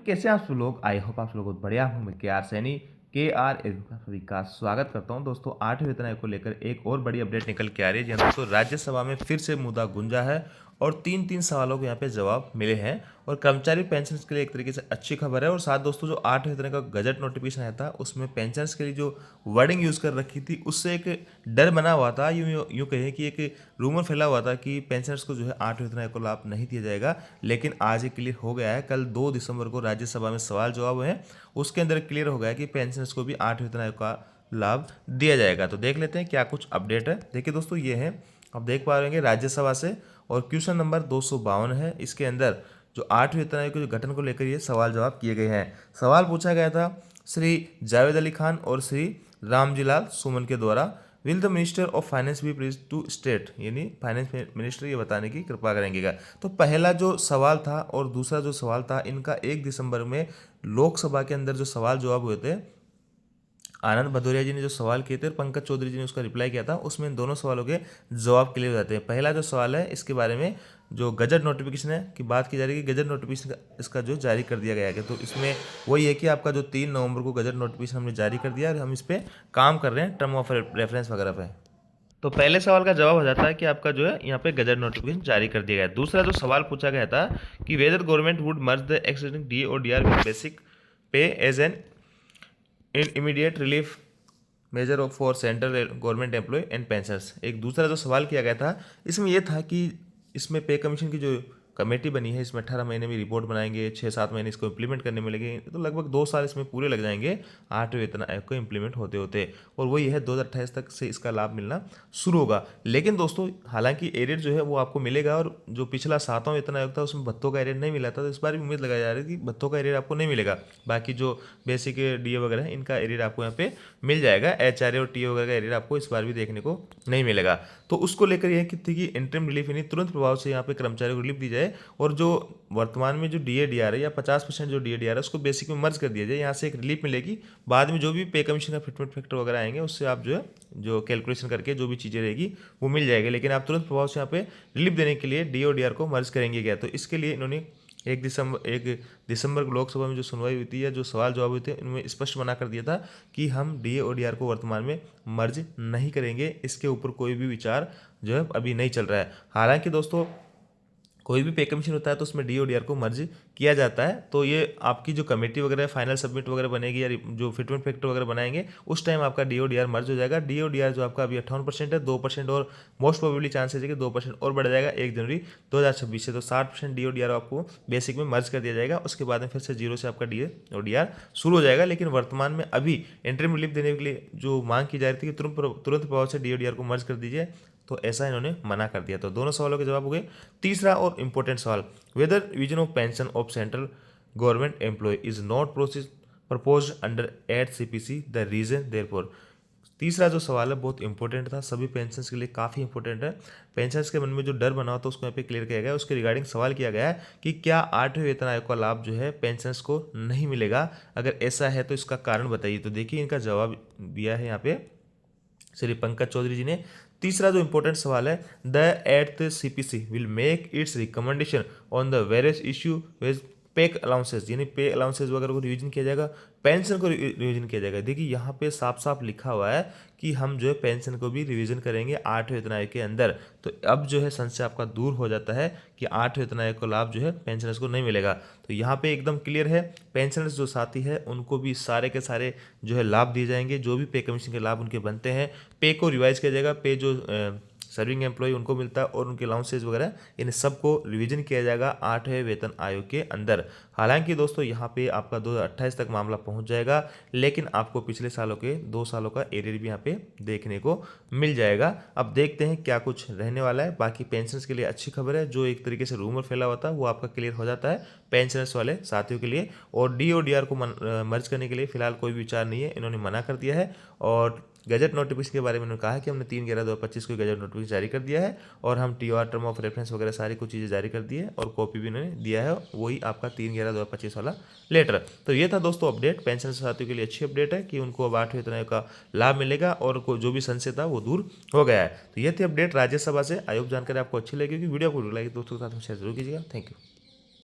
कैसे आप सब लोग? आई होप आप सब लोग बहुत बढ़िया हूँ। मैं के आर सैनी के आर एजुकेशन सभी का स्वागत करता हूँ। दोस्तों 8वें वेतन आयोग को लेकर एक और बड़ी अपडेट निकल के आ रही है। जी हाँ दोस्तों, राज्यसभा में फिर से मुद्दा गूंजा है और तीन सवालों के यहाँ पे जवाब मिले हैं और कर्मचारी पेंशन के लिए एक तरीके से अच्छी खबर है। और साथ दोस्तों, जो 8वें वेतन का गजट नोटिफिकेशन आया था उसमें पेंशन के लिए जो वर्डिंग यूज़ कर रखी थी उससे एक डर बना हुआ था, यूँ कहें कि एक रूमर फैला हुआ था कि पेंशनर्स को जो है 8वें वेतन आयोग को लाभ नहीं दिया जाएगा। लेकिन आज ये क्लियर हो गया है। कल 2 दिसंबर को राज्यसभा में सवाल जवाब है, उसके अंदर क्लियर हो गया है कि पेंशनर्स को भी 8वें वेतन आयोग का लाभ दिया जाएगा। तो देख लेते हैं क्या कुछ अपडेट है। देखिए दोस्तों, ये है, आप देख पा रहे होंगे राज्यसभा से, और क्वेश्चन नंबर 252 है। इसके अंदर जो 8वें वेतन आयोग के जो गठन को लेकर ये सवाल जवाब किए गए हैं। सवाल पूछा गया था श्री जावेद अली खान और श्री रामजीलाल सुमन के द्वारा, will the minister of finance be please to state, यानी फाइनेंस मिनिस्टर ये बताने की कृपा करेंगे। तो पहला जो सवाल था और दूसरा जो सवाल था, इनका 1 दिसंबर में लोकसभा के अंदर जो सवाल जवाब हुए थे, आनंद भदौरिया जी ने जो सवाल किए थे और पंकज चौधरी जी ने उसका रिप्लाई किया था, उसमें इन दोनों सवालों के जवाब क्लियर हो जाते हैं। पहला जो सवाल है इसके बारे में जो गजट नोटिफिकेशन है की बात की जा रही है कि गजट नोटिफिकेशन इसका जो जारी कर दिया गया है। तो इसमें वही है कि आपका जो 3 नवंबर को गजट नोटिफिकेशन हमने जारी कर दिया और हम इस पर काम कर रहे हैं टर्म ऑफ रेफरेंस वगैरह पे। तो पहले सवाल का जवाब हो जाता है कि आपका जो है यहाँ पे गजट नोटिफिकेशन जारी कर दिया गया है। दूसरा जो सवाल पूछा गया था कि whether government would merge the existing D और D R with basic pay as an in immediate relief measure of for central government employ and pensioners. एक दूसरा जो सवाल किया गया था इसमें यह था कि इसमें पे कमीशन की जो कमेटी बनी है, इसमें 18 महीने में रिपोर्ट बनाएंगे, 6-7 महीने इसको इम्प्लीमेंट करने में लगेंगे, तो लगभग 2 साल इसमें पूरे लग जाएंगे 8वें वेतन आयोग को इम्प्लीमेंट होते होते। और वो ये है 2028 तक से इसका लाभ मिलना शुरू होगा। लेकिन दोस्तों, हालांकि एरियर जो है वो आपको मिलेगा, और जो पिछला 7वां वेतन आयोग था उसमें भत्तों का एरियर नहीं मिला था, तो इस बार भी उम्मीद लगाई जा रही है कि भत्तों का एरियर आपको नहीं मिलेगा। बाकी जो बेसिक डीए वगैरह है इनका एरियर आपको यहाँ पे मिल जाएगा। एचआरए और टीए वगैरह का एरियर आपको इस बार भी देखने को नहीं मिलेगा। तो उसको लेकर यह कि थी कि इंटरिम रिलीफ, यानी तुरंत प्रभाव से यहाँ पे कर्मचारियों को रिलीफ दी जाए, और जो वर्तमान में जो डीए डीआर है या 50% जो डीए डीआर है उसको बेसिक में मर्ज कर दिया जाए। यहाँ से एक रिलीफ मिलेगी। बाद में जो भी पे कमीशन का फिटमेंट फैक्टर वगैरह आएंगे उससे आप जो है जो कैलकुलेशन करके जो भी चीज़ें रहेगी वो मिल जाएगी। लेकिन आप तुरंत प्रभाव से यहाँ पे रिलीफ देने के लिए डी और डीआर को मर्ज करेंगे क्या, तो इसके लिए इन्होंने 1 दिसंबर को लोकसभा में जो सुनवाई हुई थी या जो सवाल जवाब हुए थे इनमें स्पष्ट मना कर दिया था कि हम डीए और डीआर को वर्तमान में मर्ज नहीं करेंगे। इसके ऊपर कोई भी विचार जो है अभी नहीं चल रहा है। हालांकि दोस्तों, कोई भी पे कमीशन होता है तो उसमें डी और डीआर को मर्ज किया जाता है। तो ये आपकी जो कमेटी वगैरह फाइनल सबमिट वगैरह बनेगी या जो फिटमेंट फैक्टर वगैरह बनाएंगे उस टाइम आपका डी और डीआर मर्ज हो जाएगा। डी और डीआर जो आपका अभी 58% है, 2% और मोस्ट प्रोबेबली चांसेस है कि 2% और बढ़ जाएगा 1 जनवरी 2026 से। तो 60% डी और डीआर आपको बेसिक में मर्ज कर दिया जाएगा। उसके बाद में फिर से 0 से आपका डी और डीआर शुरू हो जाएगा। लेकिन वर्तमान में अभी इंटरिम रिलीफ देने के लिए जो मांग की जा रही थी कि तुरंत प्रभाव से डी और डीआर को मर्ज कर दीजिए, तो ऐसा इन्होंने मना कर दिया। तो दोनों सवालों के जवाब हो गए। तीसरा और इंपॉर्टेंट सवाल, whether revision of pension of central government employ is not propose under 8 CPC, the reason therefore. तीसरा जो सवाल है बहुत इंपॉर्टेंट था, सभी पेंशनर्स के लिए काफ़ी इंपॉर्टेंट है। पेंशनर्स के मन में जो डर बना हो तो उसको यहाँ पे क्लियर किया गया है। उसके रिगार्डिंग सवाल किया गया है कि क्या 8वें वेतन आयोग का लाभ जो है पेंशनर्स को नहीं मिलेगा, अगर ऐसा है तो इसका कारण बताइए। तो देखिए, इनका जवाब दिया है यहाँ पे श्री पंकज चौधरी जी ने। तीसरा जो इंपॉर्टेंट सवाल है, the 8th CPC will make it's recommendation on the various issue with पे अलाउंसेस, यानी पे अलाउंसेस वगैरह को रिवीजन किया जाएगा, पेंशन को रिवीजन किया जाएगा। देखिए यहाँ पे साफ साफ लिखा हुआ है कि हम जो है पेंशन को भी रिवीजन करेंगे 8वें वेतन आयोग के अंदर। तो अब जो है संशय आपका दूर हो जाता है कि 8वें वेतन आयोग को लाभ जो है पेंशनर्स को नहीं मिलेगा। तो यहाँ पे एकदम क्लियर है, पेंशनर्स जो साथी है उनको भी सारे के सारे जो है लाभ दिए जाएंगे, जो भी पे कमीशन के लाभ उनके बनते हैं। पे को रिवाइज किया जाएगा, पे जो सर्विंग एम्प्लॉय उनको मिलता है और उनके अलाउंसेज वगैरह इन सबको रिवीजन किया जाएगा 8वें वेतन आयोग के अंदर। हालांकि दोस्तों यहाँ पे आपका 2028 तक मामला पहुंच जाएगा, लेकिन आपको पिछले सालों के 2 सालों का एरियर भी यहाँ पे देखने को मिल जाएगा। अब देखते हैं क्या कुछ रहने वाला है। बाकी पेंशनर्स के लिए अच्छी खबर है, जो एक तरीके से रूमर फैला हुआ था वो आपका क्लियर हो जाता है पेंशनर्स वाले साथियों के लिए। और डी और डीआर को मर्ज करने के लिए फिलहाल कोई विचार नहीं है, इन्होंने मना कर दिया है। और गजट नोटिफिकेशन के बारे में उन्होंने कहा है कि हमने 3/11/2025 को गजट नोटिफिकेशन जारी कर दिया है और हम TOR टर्म ऑफ रेफरेंस वगैरह सारी कुछ चीज़ें जारी कर दी है और कॉपी भी उन्होंने दिया है, वही आपका 3/11/2025 वाला लेटर। तो ये था दोस्तों अपडेट, पेंशन साथियों के लिए अच्छी अपडेट है कि उनको अब 8वें वेतन आयोग का लाभ मिलेगा और जो भी संशय था वो दूर हो गया है। तो ये थी अपडेट राज्यसभा से। आयोग जानकारी आपको अच्छी लगी कि वीडियो को लाइक दोस्तों के साथ में शेयर जरूर कीजिएगा। Thank you.